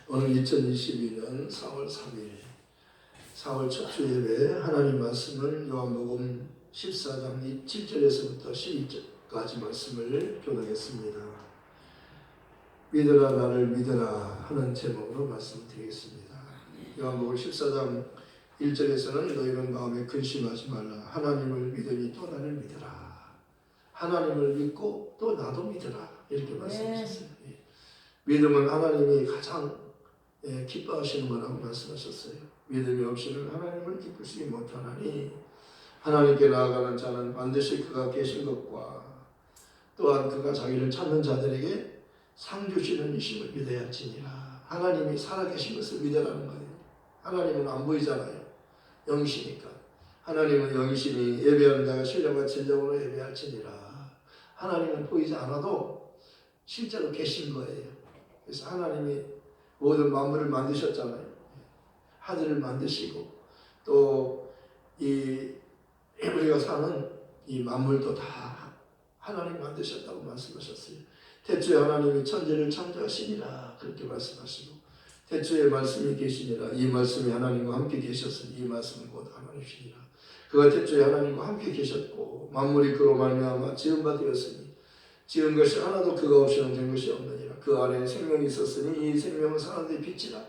오늘 2022년 4월 3일 4월 첫 주 예배 하나님 말씀을 요한복음 14장 7절에서부터 12절까지 말씀을 교독했습니다. 믿으라 나를 믿으라 하는 제목으로 말씀드리겠습니다. 요한복음 14장 1절에서는 너희는 마음에 근심하지 말라. 하나님을 믿으니 또 나를 믿으라. 하나님을 믿고 또 나도 믿으라. 이렇게 말씀하셨어요. 믿음은 하나님이 가장 기뻐하시는 거라고 말씀하셨어요. 믿음이 없이는 하나님을 기쁘시기 못하나니 하나님께 나아가는 자는 반드시 그가 계신 것과 또한 그가 자기를 찾는 자들에게 상 주시는 이심을 믿어야 할지니라. 하나님이 살아계신 것을 믿으라는 거예요. 하나님은 안 보이잖아요. 영이시니까. 하나님은 영이시니 예배하는 자가 신령과 진정으로 예배할지니라. 하나님은 보이지 않아도 실제로 계신 거예요. 그래서 하나님이 모든 만물을 만드셨잖아요. 하늘을 만드시고 또 이 우리가 사는 이 만물도 다 하나님 만드셨다고 말씀하셨어요. 태초에 하나님이 천지를 창조하시니라 그렇게 말씀하시고 태초에 말씀이 계시니라. 이 말씀이 하나님과 함께 계셨으니 이 말씀은 곧 하나님이시니라. 그가 태초에 하나님과 함께 계셨고 만물이 그로 말미암아 지은 바 되었으니 지은 것이 하나도 그가 없이는 된 것이 없느니라. 그 안에 생명이 있었으니 이 생명은 사람들의 빛이라.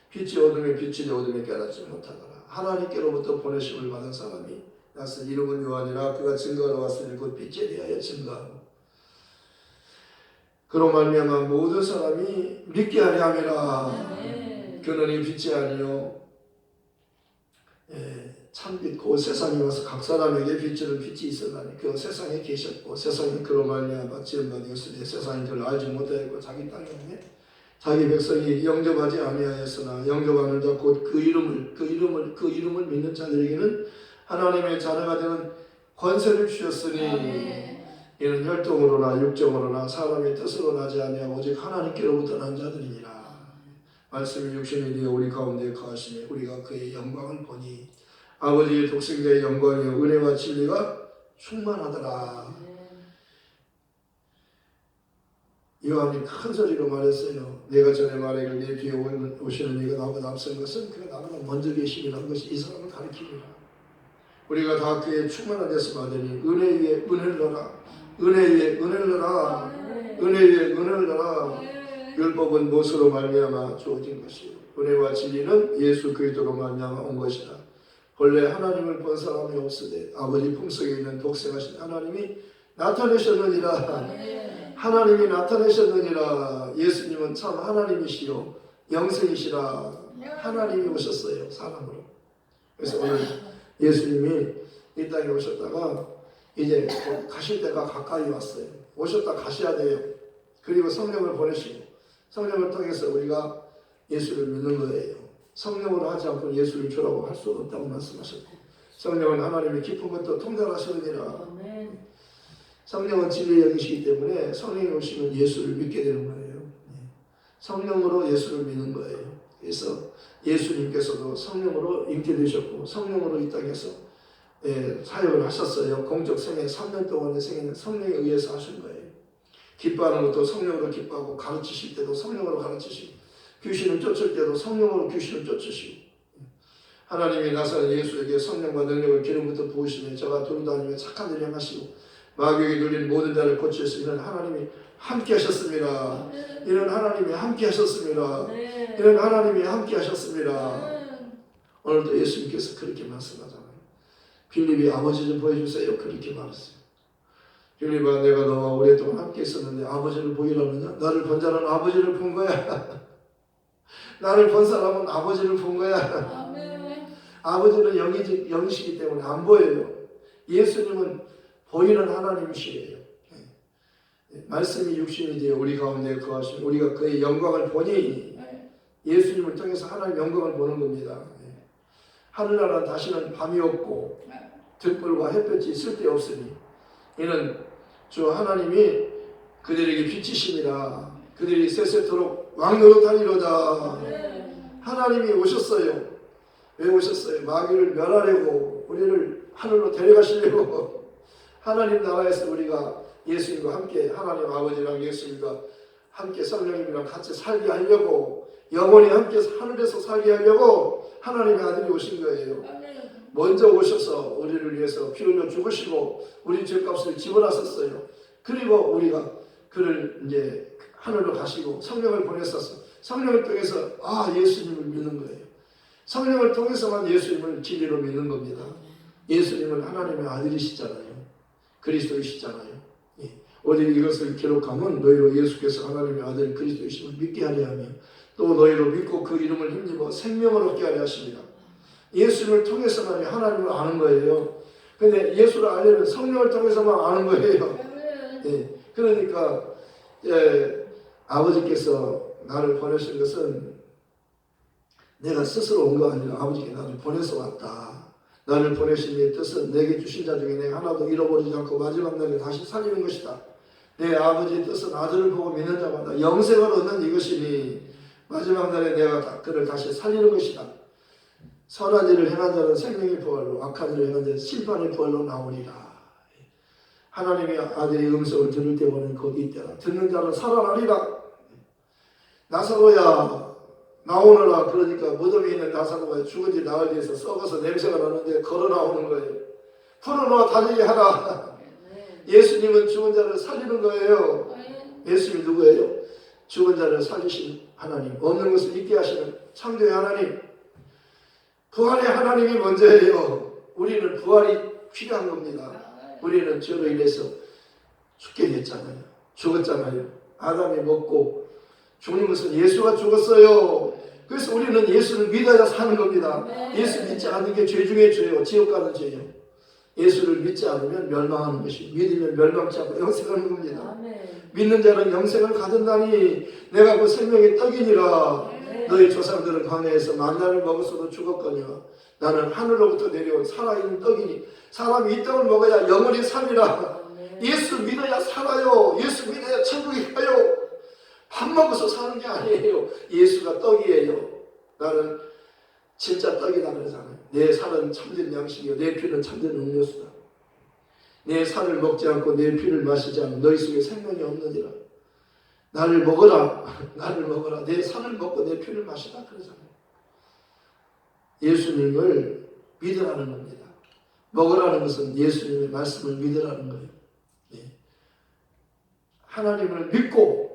빛이 어둠에 비치되 어둠에 깨닫지 못하더라. 하나님께로부터 보내심을 받은 사람이 나서 이름은 요한이라. 그가 증거하러 왔으니 곧 빛에 대하여 증거하고 그로 말미암아 모든 사람이 믿게 하려 함이라. 그는 이 빛이 아니요 참빛 곧 세상에 와서 각 사람에게 비추는 빛이 있었나니 그 세상에 계셨고 세상이 그로 말미암아 지은 바 되었으니 세상이 그를 알지 못하였고 자기 땅에 자기 백성이 영접하지 아니하였으나 영접하는 자 곧 그 이름을 믿는 자들에게는 하나님의 자녀가 되는 권세를 주셨으니 이는 혈통으로나 육정으로나 사람의 뜻으로 나지 아니하고 오직 하나님께로부터 난 자들이니라. 말씀이 육신이 되어 우리 가운데 거하시니 우리가 그의 영광을 보니 아버지의 독생자의 영광이요 은혜와 진리가 충만하더라. 요한이 큰 소리로 말했어요. 내가 전에 말하기를 내 뒤에 오시는 이가 나보다 앞선 것은 그가 나보다 먼저 계시니라는 것이 이 사람을 가리키니라. 우리가 다 그의 충만한 데서 받으니 은혜 위에 은혜를 넣어라. 은혜 위에 은혜를 넣어라. 은혜 위에 은혜를 넣어라. 율법은 무엇으로 말미암아 주어진 것이요 은혜와 진리는 예수 그리스도로 말미암아 온 것이라. 본래 하나님을 본 사람이 없으되 아버지 품속에 있는 독생하신 하나님이 나타내셨느니라. 하나님이 나타내셨느니라. 예수님은 참 하나님이시요 영생이시라. 하나님이 오셨어요 사람으로. 그래서 오늘 예수님이 이 땅에 오셨다가 이제 가실 때가 가까이 왔어요. 오셨다 가셔야 돼요. 그리고 성령을 보내시고 성령을 통해서 우리가 예수를 믿는 거예요. 성령으로 하지 않고 예수를 주라고 할 수 없다고 말씀하셨고 성령은 하나님의 깊은 것도 통달하시느니라. 성령은 진리의 영이시기 때문에 성령이 오시면 예수를 믿게 되는 거예요. 성령으로 예수를 믿는 거예요. 그래서 예수님께서도 성령으로 잉태되셨고 성령으로 이 땅에서 사역을 하셨어요. 공적 생애 3년 동안의 생애는 성령에 의해서 하신 거예요. 기뻐하는 것도 성령으로 기뻐하고 가르치실 때도 성령으로 가르치시고 귀신을 쫓을 때도 성령으로 귀신을 쫓으시고 하나님이 나사렛 예수에게 성령과 능력을 기름부터 부으시며 저가 두루다니며 착한 일 행하시고 마귀에게 눌린 모든 자를 고치시고 이는 하나님이 함께 하셨습니다. 이는 하나님이 함께 하셨습니다. 이는 하나님이 함께 하셨습니다. 오늘도 예수님께서 그렇게 말씀하잖아요. 빌립이 아버지 좀 보여주세요. 그렇게 말했어요. 빌립아 내가 너와 오랫동안 함께 있었는데 아버지를 보이라느냐? 나를 본 자는 아버지를 본 거야. 나를 본 사람은 아버지를 본 거야. 아버지는 영이시기 때문에 안 보여요. 예수님은 보이는 하나님이시래요. 말씀이 육신이 되어 우리 가운데 거하시고 우리가 그의 영광을 보니 예수님을 통해서 하나님의 영광을 보는 겁니다. 하늘나라는 다시는 밤이 없고 등불과 햇볕이 쓸데없으니 이는 주 하나님이 그들에게 빛이시니라. 그들이 세세토록 왕노릇하리로다. 하나님이 오셨어요. 왜 오셨어요? 마귀를 멸하려고 우리를 하늘로 데려가시려고. 하나님 나라에서 우리가 예수님과 함께 하나님 아버지랑 예수님과 함께 성령님이랑 같이 살게 하려고, 영원히 함께 하늘에서 살게 하려고 하나님의 아들이 오신 거예요. 먼저 오셔서 우리를 위해서 피 흘려 죽으시고 우리 죄값을 지불하셨어요. 그리고 우리가 그를 이제 하늘로 가시고 성령을 보내셔서 성령을 통해서 예수님을 믿는 거예요. 성령을 통해서만 예수님을 진리로 믿는 겁니다. 예수님은 하나님의 아들이시잖아요. 그리스도이시잖아요. 오직 이것을 기록하면 너희로 예수께서 하나님의 아들 그리스도이심을 믿게 하려 하며 또 너희로 믿고 그 이름을 힘입어 생명을 얻게 하려 하십니다. 예수님을 통해서만 하나님을 아는 거예요. 근데 예수를 알려면 성령을 통해서만 아는 거예요. 그러니까 아버지께서 나를 보내신 것은 내가 스스로 온 거 아니라 아버지께 나를 보내서 왔다. 나를 보내신 이 뜻은 내게 주신 자 중에 내가 하나도 잃어버리지 않고 마지막 날에 다시 살리는 것이다. 내 아버지의 뜻은 아들을 보고 믿는 자마다 영생을 얻는 이것이니 마지막 날에 내가 그를 다시 살리는 것이다. 선한 일을 행한 자는 생명의 부활로, 악한 일을 행한 자는 심판의 부활로 나오리라. 하나님의 아들의 음성을 들을 때와는 거기 있더라. 듣는 자는 살아나리라. 나사로야 나오너라. 그러니까 무덤에 있는 나사로가 죽은 지 나흘 뒤에서 썩어서 냄새가 나는데 걸어 나오는 거예요. 풀어놓아 다니게 하라. 예수님은 죽은 자를 살리는 거예요. 예수님이 누구예요? 죽은 자를 살리신 하나님, 없는 것을 있게 하시는 창조의 하나님, 부활의 하나님이 먼저예요. 우리는 부활이 필요한 겁니다. 우리는 죄로 인해서 죽게 됐잖아요. 죽었잖아요. 아담이 먹고 죽는 것은 예수가 죽었어요. 그래서 우리는 예수를 믿어야 사는 겁니다. 예수 믿지 않는 게 죄 중에 죄요. 지옥 가는 죄요. 예수를 믿지 않으면 멸망하는 것이, 믿으면 멸망치 않고 영생하는 겁니다. 믿는 자는 영생을 가든다니 내가 그 생명의 떡이니라. 너희 조상들은 광야에서 만나를 먹었어도 죽었거니와 나는 하늘로부터 내려온 살아있는 떡이니 사람이 이 떡을 먹어야 영원히 살리라. 예수 믿어야 살아요. 예수 믿어야 천국에 가요. 밥 먹어서 사는 게 아니에요. 예수가 떡이에요. 나는 진짜 떡이다 그러잖아요. 내 살은 참된 양식이요 내 피는 참된 음료수다. 내 살을 먹지 않고 내 피를 마시지 않으면 너희 속에 생명이 없느니라. 나를 먹어라. 나를 먹어라. 내 살을 먹고 내 피를 마시라 그러잖아요. 예수님을 믿으라는 겁니다. 먹으라는 것은 예수님의 말씀을 믿으라는 거예요. 하나님을 믿고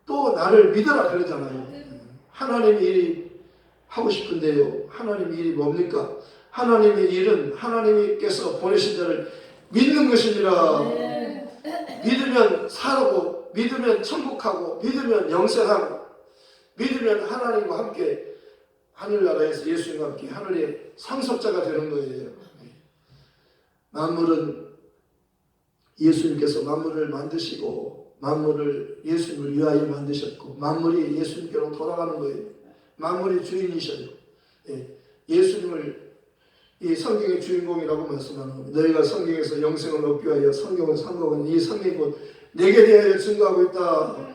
또 나를 믿어라 그러잖아요. 하나님의 일이 하고 싶은데요. 하나님의 일이 뭡니까? 하나님의 일은 하나님께서 보내신 자를 믿는 것이니라. 믿으면 살고, 믿으면 천국하고, 믿으면 영생하고, 믿으면 하나님과 함께 하늘나라에서 예수님과 함께 하늘의 상속자가 되는 거예요. 만물은 예수님께서 만물을 만드시고 만물을 예수님을 위하여 만드셨고 만물이 예수님께로 돌아가는 거예요. 만물의 주인이셔요. 예수님을 이 성경의 주인공이라고 말씀하는 겁니다. 너희가 성경에서 영생을 얻기 위하여 성경을 산 것은 이 성경이 곧 내게 대하여 증거하고 있다.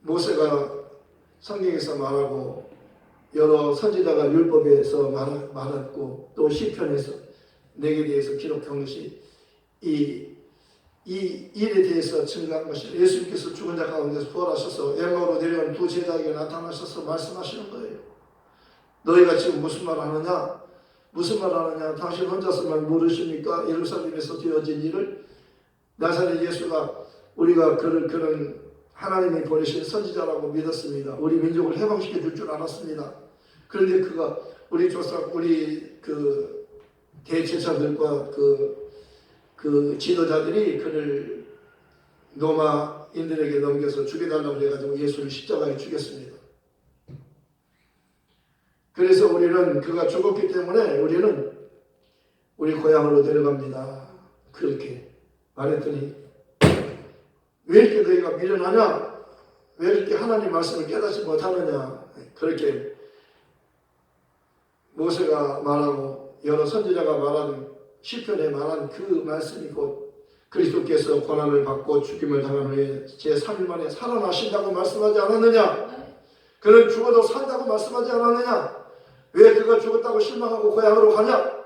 모세가 성경에서 말하고 여러 선지자가 율법에서 말했고 또 시편에서 내게 대해서 기록한 것이 이 일에 대해서 증거한 것이 예수님께서 죽은 자 가운데서 부활하셔서 영광으로 내려온 두 제자에게 나타나셔서 말씀하시는 거예요. 너희가 지금 무슨 말 하느냐? 무슨 말 하느냐? 당신 혼자서만 모르십니까? 예루살렘에서 되어진 일을 나사렛 예수가 우리가 그는 하나님이 보내신 선지자라고 믿었습니다. 우리 민족을 해방시켜 줄 줄 알았습니다. 그런데 그가 우리 조상, 우리 그 대제사들과 그 지도자들이 그를 로마인들에게 넘겨서 죽여달라고 해가지고 예수를 십자가에 죽였습니다. 그래서 우리는 그가 죽었기 때문에 우리는 우리 고향으로 내려갑니다. 그렇게 말했더니 왜 이렇게 너희가 미련하냐? 왜 이렇게 하나님 말씀을 깨닫지 못하느냐? 그렇게 모세가 말하고 여러 선지자가 말한 시편에 말한 그 말씀이 곧 그리스도께서 고난을 받고 죽임을 당한 후에 제3일 만에 살아나신다고 말씀하지 않았느냐? 그는 죽어도 산다고 말씀하지 않았느냐? 왜 그가 죽었다고 실망하고 고향으로 가냐?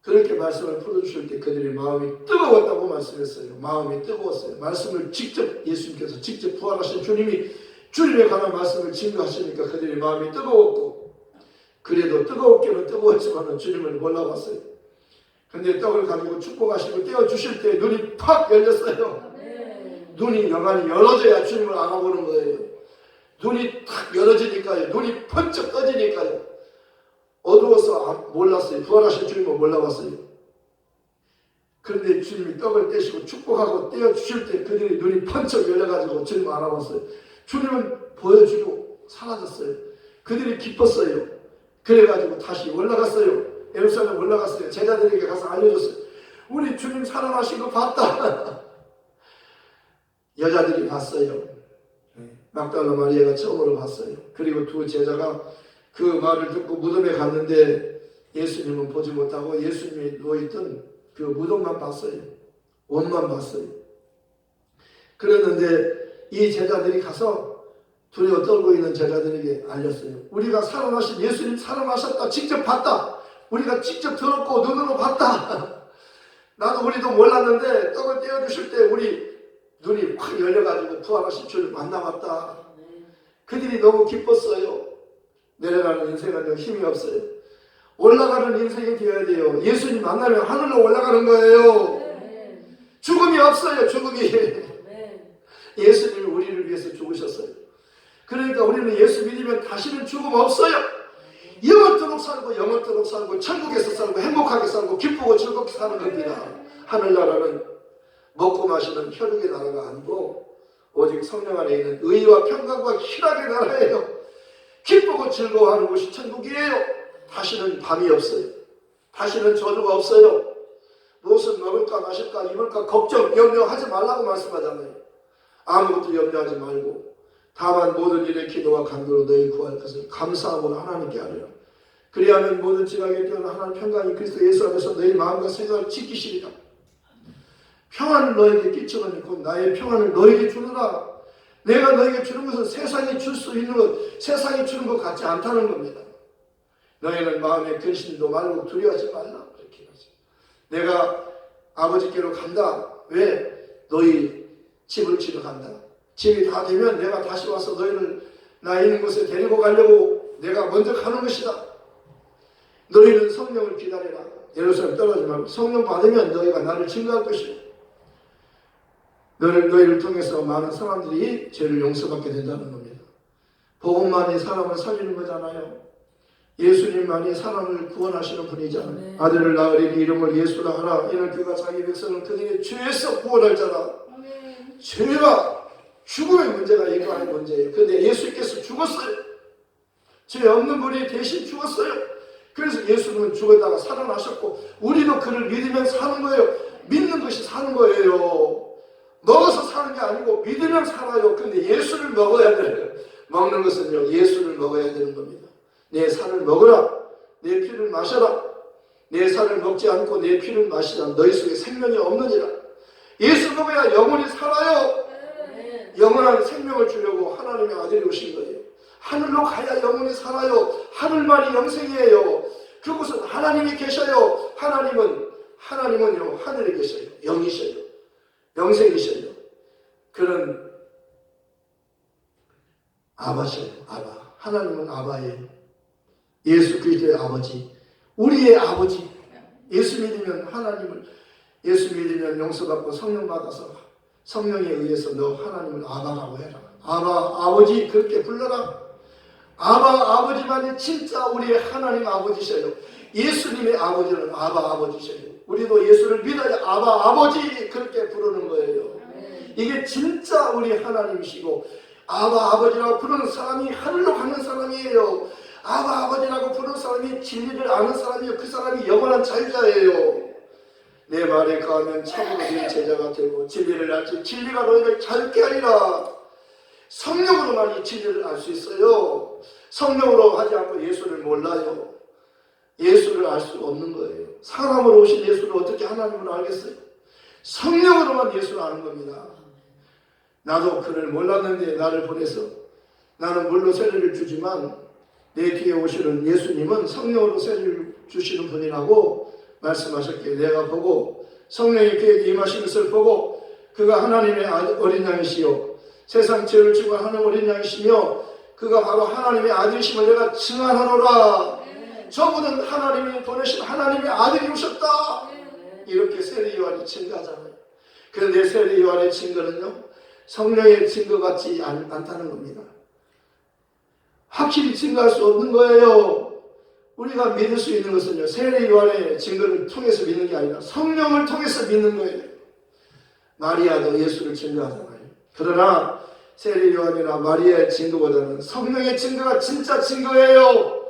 그렇게 말씀을 풀어주실 때 그들의 마음이 뜨거웠다고 말씀했어요. 마음이 뜨거웠어요. 말씀을 직접 예수님께서 직접 부활하신 주님에 관한 말씀을 증거하시니까 그들의 마음이 뜨거웠고, 그래도 뜨겁게는 뜨거웠지만 주님을 몰라봤어요. 근데 떡을 가지고 축복하시고 떼어주실 때 눈이 팍 열렸어요. 눈이 영안이 열어져야 주님을 알아보는 거예요. 눈이 탁 열어지니까요. 눈이 번쩍 떠지니까요. 어두워서 몰랐어요. 부활하신 주님을 몰라봤어요. 그런데 주님이 떡을 떼시고 축복하고 떼어주실 때 그들의 눈이 번쩍 열려가지고 주님을 알아봤어요. 주님은 보여주고 사라졌어요. 그들이 기뻤어요. 그래가지고 다시 올라갔어요. 예루살렘 올라갔어요. 제자들에게 가서 알려줬어요. 우리 주님 살아나신 거 봤다. 여자들이 봤어요. 막달라 마리아가 처음으로 봤어요. 그리고 두 제자가 그 말을 듣고 무덤에 갔는데 예수님은 보지 못하고 예수님이 누워있던 그 무덤만 봤어요. 옷만 봤어요. 그랬는데 이 제자들이 가서 두려워 떨고 있는 제자들에게 알렸어요. 우리가 살아나신 예수님 살아나셨다. 직접 봤다. 우리가 직접 들었고 눈으로 봤다. 나도 우리도 몰랐는데 떡을 떼어주실 때 우리 눈이 확 열려가지고 부활하신 주를 만나봤다. 그들이 너무 기뻤어요. 내려가는 인생은 힘이 없어요. 올라가는 인생이 되어야 돼요. 예수님 만나면 하늘로 올라가는 거예요. 죽음이 없어요. 죽음이. 예수님이 우리를 위해서 죽으셨어요. 그러니까 우리는 예수 믿으면 다시는 죽음 없어요. 영원토록 살고 영원토록 살고 천국에서 살고 행복하게 살고 기쁘고 즐겁게 사는 겁니다. 하늘나라는 먹고 마시는 혈육의 나라가 아니고 오직 성령 안에 있는 의와 평강과 희락의 나라예요. 기쁘고 즐거워하는 곳이 천국이에요. 다시는 밤이 없어요. 다시는 저주가 없어요. 무엇을 먹을까 마실까 입을까 걱정 염려하지 말라고 말씀하잖아요. 아무것도 염려하지 말고 다만 모든 일에 기도와 간구로 너희 구할 것을 감사함으로 하나님께 하리라. 그리하면 모든 지각에 뛰어난 하나님 평강이 그리스도 예수 안에서 너희 마음과 생각을 지키시리라. 평안을 너에게 끼치거니 곧 나의 평안을 너에게 주느라. 내가 너에게 주는 것은 세상이 줄 수 있는 것, 세상이 주는 것 같지 않다는 겁니다. 너희는 마음에 근심도 말고 두려워하지 말라. 그렇게 하죠. 내가 아버지께로 간다. 왜? 너희 집을 지러 간다. 집이 다 되면 내가 다시 와서 너희를 나 있는 곳에 데리고 가려고 내가 먼저 가는 것이다. 너희는 성령을 기다리라. 예루살렘 떠나지 말고 성령 받으면 너희가 나를 증거할 것이고 너희를 통해서 많은 사람들이 죄를 용서받게 된다는 겁니다. 복음만이 사람을 살리는 거잖아요. 예수님만이 사람을 구원하시는 분이잖아요. 아들을 낳으리니 이름을 예수라 하라. 이는 그가 자기 백성을 그들의 죄에서 구원할 자라. 죄와 죽음의 문제가 이거의 문제예요. 그런데 예수께서 죽었어요. 죄 없는 분이 대신 죽었어요. 그래서 예수님은 죽었다가 살아나셨고 우리도 그를 믿으면 사는 거예요. 믿는 것이 사는 거예요. 먹어서 사는 게 아니고 믿으면 살아요. 근데 예수를 먹어야 돼요. 먹는 것은요, 예수를 먹어야 되는 겁니다. 내 살을 먹으라. 내 피를 마셔라. 내 살을 먹지 않고 내 피를 마시라. 너희 속에 생명이 없느니라. 예수 먹어야 영혼이 살아요. 영원한 생명을 주려고 하나님의 아들이 오신 거예요. 하늘로 가야 영혼이 살아요. 하늘만이 영생이에요. 그곳은 하나님이 계셔요. 하나님은요, 하늘에 계셔요. 영이셔요. 영생이셔요. 그런 아바셔요. 아바. 하나님은 아바예요. 예수 그리스도의 아버지. 우리의 아버지. 예수 믿으면 예수 믿으면 용서받고 성령 받아서 성령에 의해서 너 하나님을 아바라고 해라. 아바, 아버지 그렇게 불러라. 아바, 아버지만이 진짜 우리의 하나님 아버지셔요. 예수님의 아버지는 아바, 아버지셔요. 우리도 예수를 믿어야 아바, 아버지 그렇게 부르는 거예요. 이게 진짜 우리 하나님이시고 아바, 아버지라고 부르는 사람이 하늘로 가는 사람이에요. 아바, 아버지라고 부르는 사람이 진리를 아는 사람이에요. 그 사람이 영원한 자유자예요. 내 말에 가면 참으로 내 제자가 되고 진리를 알지 진리가 너희를 자유케 하리라. 성령으로만 이 진리를 알 수 있어요. 성령으로 하지 않고 예수를 몰라요. 예수를 알 수 없는 거예요. 사람으로 오신 예수를 어떻게 하나님을 알겠어요? 성령으로만 예수를 아는 겁니다. 나도 그를 몰랐는데 나를 보내서 나는 물로 세례를 주지만 내 뒤에 오시는 예수님은 성령으로 세례를 주시는 분이라고 말씀하셨기에 내가 보고 성령이 그에게 임하신 것을 보고 그가 하나님의 어린 양이시요 세상 죄를 지고 하는 어린 양이시며 그가 바로 하나님의 아들이심을 내가 증언하노라. 저분은 하나님이 보내신 하나님의 아들이 오셨다. 이렇게 세례 요한이 증거하잖아요. 그런데 세례 요한의 증거는요, 성령의 증거 같지 않다는 겁니다. 확실히 증거할 수 없는 거예요. 우리가 믿을 수 있는 것은요, 세례 요한의 증거를 통해서 믿는 게 아니라 성령을 통해서 믿는 거예요. 마리아도 예수를 증거하잖아요. 그러나 세례 요한이나 마리아의 증거보다는 성령의 증거가 진짜 증거예요.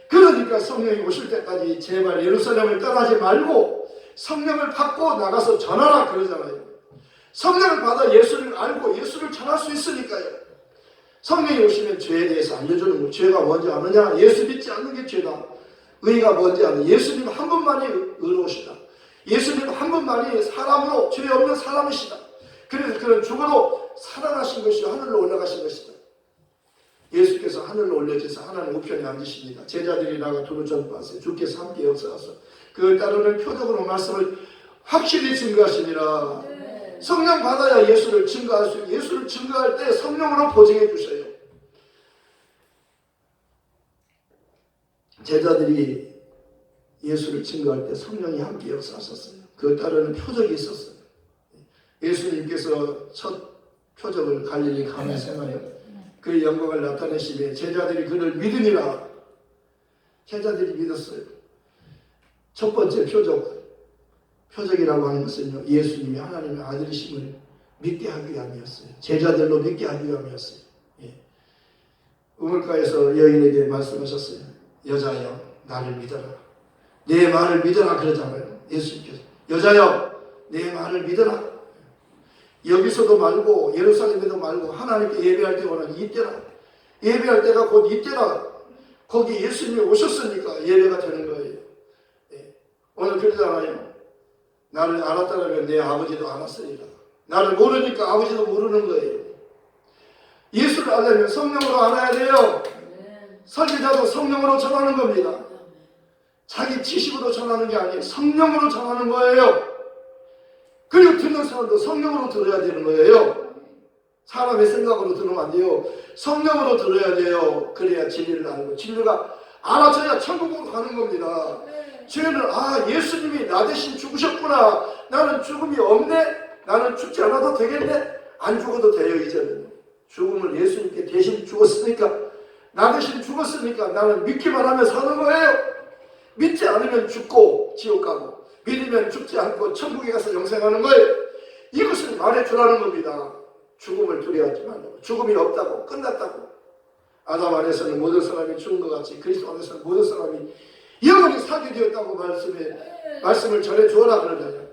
그러니까 성령이 오실 때까지 제발 예루살렘을 떠나지 말고 성령을 받고 나가서 전하라 그러잖아요. 성령을 받아 예수를 알고 예수를 전할 수 있으니까요. 성령이 오시면 죄에 대해서 알려주는 거예요. 죄가 뭔지 아느냐? 예수 믿지 않는 게 죄다. 의가 뭔지 아느냐? 예수님 한 분만이 의로우시다. 예수님 한 분만이 사람으로 죄 없는 사람이시다. 그래서 그는 죽어도 살아나신 것이요 하늘로 올라가신 것이다. 예수께서 하늘로 올려져서 하나님 우편에 앉으십니다. 제자들이 나가 두루 전파하세요. 주께서 함께 역사하사 그걸 따르는 표적으로 말씀을 확실히 증거하시니라. 성령 받아야 예수를 증거할 수 있고 예수를 증거할 때 성령으로 보증해 주셔요. 제자들이 예수를 증거할 때 성령이 함께 역사하셨어요. 그걸 따르는 표적이 있었어요. 예수님께서 첫 표적을 갈릴리 가나에서 행하여 그의 영광을 나타내시며 제자들이 그를 믿으니라. 제자들이 믿었어요. 첫 번째 표적이라고 하는 것은요, 예수님이 하나님의 아들이심을 믿게 하기 위함이었어요. 제자들로 믿게 하기 위함이었어요. 우물가에서 여인에게 말씀하셨어요. 여자여 나를 믿어라. 내 말을 믿어라 그러잖아요. 예수님께서 여자여 내 말을 믿어라. 여기서도 말고 예루살렘에도 말고 하나님께 예배할 때는 이때라. 예배할 때가 곧 이때라. 거기 예수님이 오셨으니까 예배가 되는 거예요. 오늘 그러잖아요. 나를 알았다면 내 아버지도 알았으리라. 나를 모르니까 아버지도 모르는 거예요. 예수를 알려면 성령으로 알아야 돼요. 설교자도 성령으로 전하는 겁니다. 자기 지식으로 전하는 게 아니에요. 성령으로 전하는 거예요. 그리고 듣는 사람도 성령으로 들어야 되는 거예요. 사람의 생각으로 들으면 안 돼요. 성령으로 들어야 돼요. 그래야 진리를 알고 진리가 알아져야 천국으로 가는 겁니다. 죄는 예수님이 나 대신 죽으셨구나. 나는 죽음이 없네. 나는 죽지 않아도 되겠네. 안 죽어도 돼요. 이제는 죽음을 예수님께 대신 죽었으니까 나 대신 죽었으니까 나는 믿기만 하면 사는 거예요. 믿지 않으면 죽고 지옥 가고 믿으면 죽지 않고 천국에 가서 영생하는 거예요. 이것을 말해주라는 겁니다. 죽음을 두려워하지 말라고. 죽음이 없다고 끝났다고. 아담 안에서는 모든 사람이 죽은 것 같이 그리스도 안에서는 모든 사람이 영원히 살게 되었다고 말씀을 전해주어라 그러잖아요.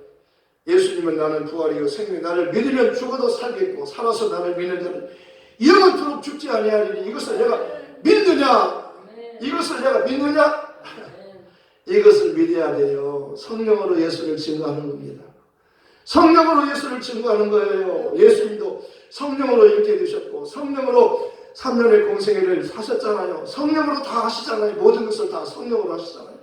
예수님은 나는 부활이요 생명 나를 믿으면 죽어도 살겠고 살아서 나를 믿는 자는 영원토록 죽지 아니하리니 이것을 내가 믿느냐? 이것을 내가 믿느냐? 이것을 믿어야 돼요. 성령으로 예수를 증거하는 겁니다. 성령으로 예수를 증거하는 거예요. 예수님도 성령으로 이렇게 되셨고 성령으로 3년의 공생애를 사셨잖아요. 성령으로 다 하시잖아요. 모든 것을 다 성령으로 하시잖아요.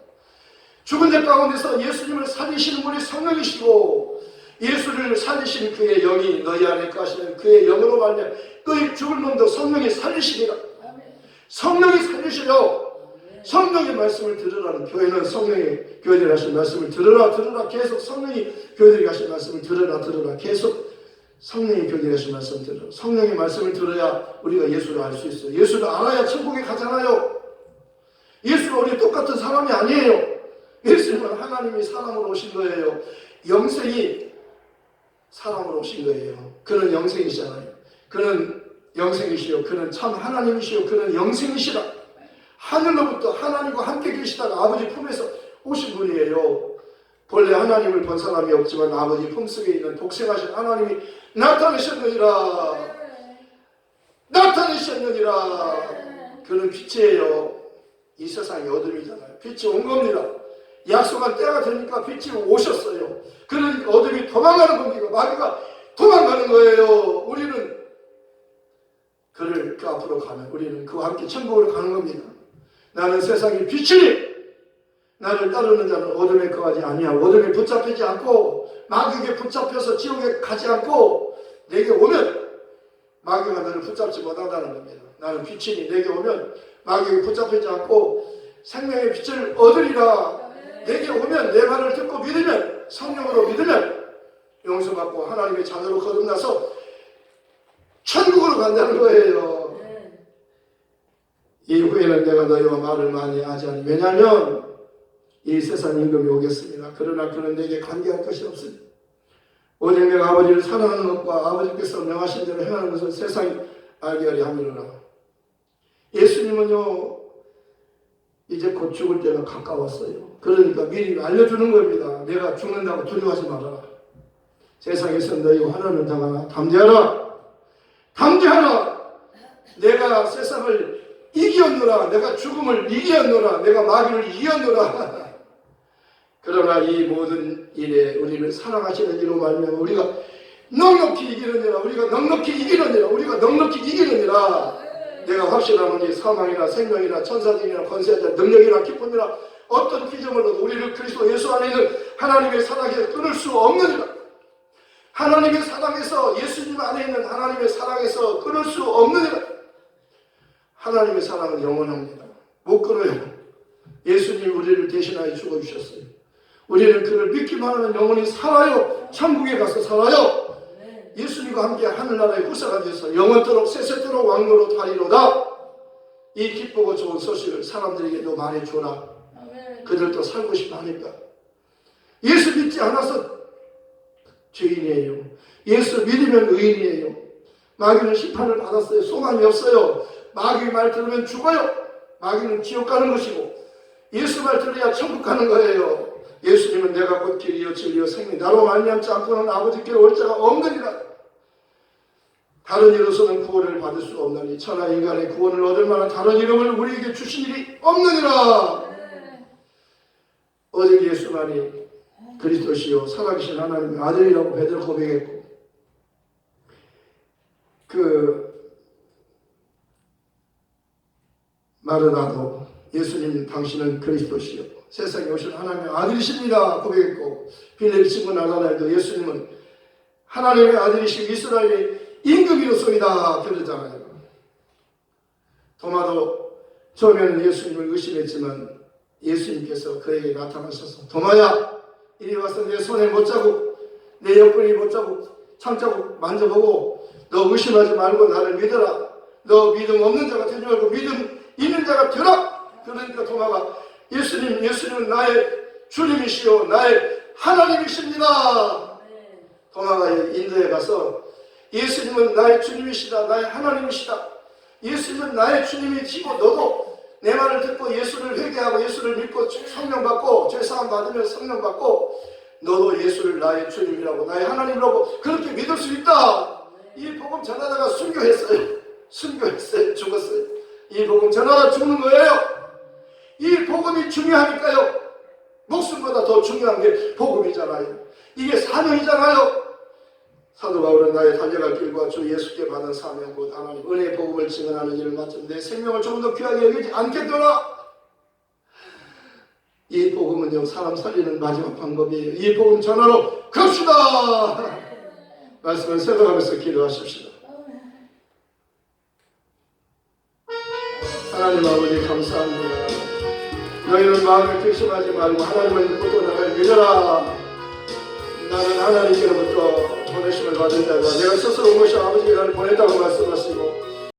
죽은 자 가운데서 예수님을 살리시는 분이 성령이시고 예수를 살리신 그의 영이 너희 안에 가시는 그의 영으로 말미암아 너희 죽을 놈도 성령이 살리시리라. 성령이 살리시려. 성령의 말씀을 들으라는 교회는 성령이 교회들이 하신 말씀을 들으라 계속 성령이 교회들이 하신 말씀을 들으라 계속 성령이 교회들이 하신 말씀을 들으라. 성령의 말씀을 들어야 우리가 예수를 알 수 있어요. 예수를 알아야 천국에 가잖아요. 예수는 우리 똑같은 사람이 아니에요. 예수님은 하나님이 사람으로 오신 거예요. 영생이 사람으로 오신 거예요. 그는 영생이잖아요. 그는 영생이시요 그는 참 하나님이시요 그는 영생이시라. 하늘로부터 하나님과 함께 계시다가 아버지 품에서 오신 분이에요. 본래 하나님을 본 사람이 없지만 아버지 품속에 있는 독생하신 하나님이 나타내셨느니라. 그는 빛이에요. 이 세상이 어둠이잖아요. 빛이 온 겁니다. 약속한 때가 되니까 빛이 오셨어요. 그는 어둠이 도망가는 겁니다. 마귀가 도망가는 거예요. 우리는 그를 그 앞으로 가면 우리는 그와 함께 천국으로 가는 겁니다. 나는 세상의 빛이니 나를 따르는 자는 어둠에 거하지 아니하고 어둠에 붙잡히지 않고 마귀에게 붙잡혀서 지옥에 가지 않고 내게 오면 마귀가 너를 붙잡지 못한다는 겁니다. 나는 빛이니 내게 오면 마귀에게 붙잡히지 않고 생명의 빛을 얻으리라. 내게 오면 내 말을 듣고 믿으면 성령으로 믿으면 용서받고 하나님의 자녀로 거듭나서 천국으로 간다는 거예요. 이후에는 내가 너희와 말을 많이 하지 않으니 왜냐하면 이 세상 임금이 오겠습니다. 그러나 그는 내게 관계할 것이 없으니 오직 내가 아버지를 사랑하는 것과 아버지께서 명하신 대로 행하는 것을 세상이 알게 하리 함이로라. 예수님은요 이제 곧 죽을 때가 가까웠어요. 그러니까 미리 알려주는 겁니다. 내가 죽는다고 두려워하지 말아라. 세상에서 너희와 환난을 당하나 담대하라. 담대하라. 내가 세상을 이기었노라. 내가 죽음을 이기었노라. 내가 마귀를 이기었노라. 그러나 이 모든 일에 우리를 사랑하시는 이로 말미암아 우리가 넉넉히 이기느니라. 우리가 넉넉히 이기느니라. 우리가 넉넉히 이기느니라. 내가 확신하노니 사망이나 생명이나 천사들이나 권세자 능력이나 기쁨이나 어떤 피조물로도 우리를 그리스도 예수 안에 있는 하나님의 사랑에 끊을 수 없느니라. 하나님의 사랑에서 예수님 안에 있는 하나님의 사랑에서 끊을 수 없느니라. 하나님의 사랑은 영원합니다. 못 끊어요. 예수님 우리를 대신하여 죽어주셨어요. 우리는 그를 믿기만 하면 영원히 살아요. 천국에 가서 살아요. 예수님과 함께 하늘나라의 후사가 되어서 영원토록 세세토록 왕노로 다리로다. 이 기쁘고 좋은 소식을 사람들에게도 말해주라. 그들도 살고 싶어 하니까. 예수 믿지 않아서 죄인이에요. 예수 믿으면 의인이에요. 마귀는 심판을 받았어요. 소망이 없어요. 마귀 말 들으면 죽어요. 마귀는 지옥 가는 것이고 예수 말 들어야 천국 가는 거예요. 예수님은 내가 곧 길이요 진리요 생명 나로 말미암지 않고는 아버지께로 올 자가 없느니라. 다른 이로서는 구원을 받을 수 없나니 천하 인간의 구원을 얻을 만한 다른 이름을 우리에게 주신 일이 없느니라. 오직 예수만이 그리스도시요 살아계신 하나님의 아들이라고 베드로 고백했고 마르다도 예수님 당신은 그리스도시요 세상에 오신 하나님의 아들이십니다 고백했고 빌립 친구 나다나엘도 예수님은 하나님의 아들이신 이스라엘의 임금이로소이다 그러잖아요. 도마도 처음에는 예수님을 의심했지만 예수님께서 그에게 나타나셔서 도마야 이리 와서 내 손에 못자국 내 옆구리 못자국 창자국 만져보고 너 의심하지 말고 나를 믿어라. 너 믿음 없는 자가 되지 말고 믿음 있는 자가 되라. 그러니까 도마가 예수님은 나의 주님이시요 나의 하나님이십니다. 도마가 인도에 가서 예수님은 나의 주님이시다. 나의 하나님이시다. 예수님은 나의 주님이시고 너도 내 말을 듣고 예수를 회개하고 예수를 믿고 성령 받고 죄사함 받으면 성령 받고 너도 예수를 나의 주님이라고 나의 하나님이라고 그렇게 믿을 수 있다. 이 복음 전하다가 순교했어요. 죽었어요. 이 복음 전하다 죽는 거예요. 이 복음이 중요하니까요. 목숨보다 더 중요한 게 복음이잖아요. 이게 사명이잖아요. 사도 바울은 나의 달려갈 길과 주 예수께 받은 사명 곧 하나님 은혜의 복음을 증언하는 일을 마친 내 생명을 조금 더 귀하게 여기지 않겠더라. 이 복음은요 사람 살리는 마지막 방법이에요. 이 복음 전하러 갑시다. 말씀을 생각하면서 기도하십시다. 하나님 아버지 감사합니다. 너희는 마음을 결심하지 말고 하나님을 믿고 떠나갈 믿어라. 나는 하나님께로부터 보내심을 받은 자가 내가 스스로 온 것이 아버지가 나를